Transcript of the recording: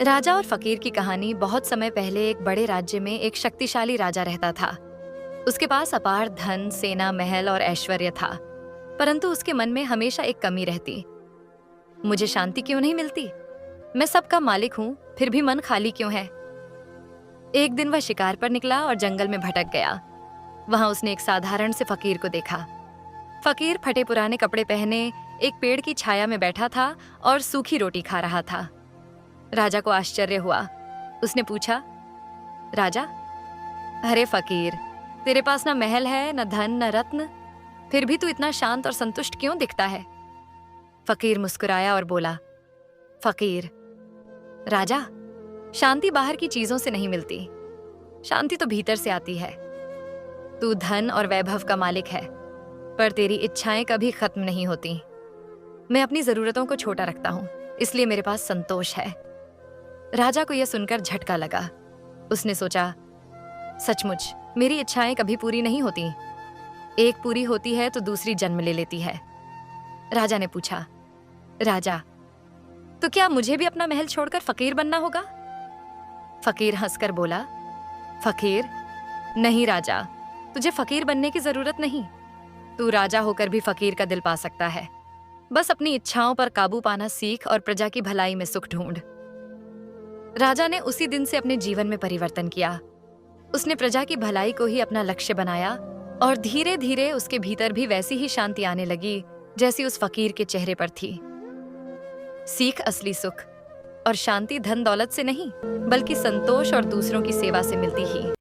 राजा और फकीर की कहानी बहुत समय पहले एक बड़े राज्य में एक शक्तिशाली राजा रहता था। उसके पास अपार धन, सेना, महल और ऐश्वर्य था। परंतु उसके मन में हमेशा एक कमी रहती। मुझे शांति क्यों नहीं मिलती? मैं सबका मालिक हूँ, फिर भी मन खाली क्यों है? एक दिन वह शिकार पर निकला और जंगल में भटक गया। वहां उसने एक साधारण से फकीर को देखा। फकीर फटे पुराने कपड़े पहने एक पेड़ की छाया में बैठा था और सूखी रोटी खा रहा था। राजा को आश्चर्य हुआ। उसने पूछा, राजा, अरे फकीर, तेरे पास न महल है, न धन, न रत्न, फिर भी तू इतना शांत और संतुष्ट क्यों दिखता है? फकीर मुस्कुराया और बोला, फकीर, राजा, शांति बाहर की चीजों से नहीं मिलती, शांति तो भीतर से आती है। तू धन और वैभव का मालिक है, पर तेरी इच्छाएं कभी खत्म नहीं होती। मैं अपनी जरूरतों को छोटा रखता हूं, इसलिए मेरे पास संतोष है। राजा को यह सुनकर झटका लगा। उसने सोचा, सचमुच मेरी इच्छाएं कभी पूरी नहीं होती। एक पूरी होती है तो दूसरी जन्म ले लेती है। राजा ने पूछा, राजा, तो क्या मुझे भी अपना महल छोड़कर फकीर बनना होगा? फकीर हंसकर बोला, फकीर नहीं राजा, तुझे फकीर बनने की जरूरत नहीं। तू राजा होकर भी फकीर का दिल पा सकता है। बस अपनी इच्छाओं पर काबू पाना सीख और प्रजा की भलाई में सुख ढूंढ। राजा ने उसी दिन से अपने जीवन में परिवर्तन किया। उसने प्रजा की भलाई को ही अपना लक्ष्य बनाया और धीरे धीरे उसके भीतर भी वैसी ही शांति आने लगी जैसी उस फकीर के चेहरे पर थी। सीख असली सुख और शांति धन दौलत से नहीं, बल्कि संतोष और दूसरों की सेवा से मिलती ही।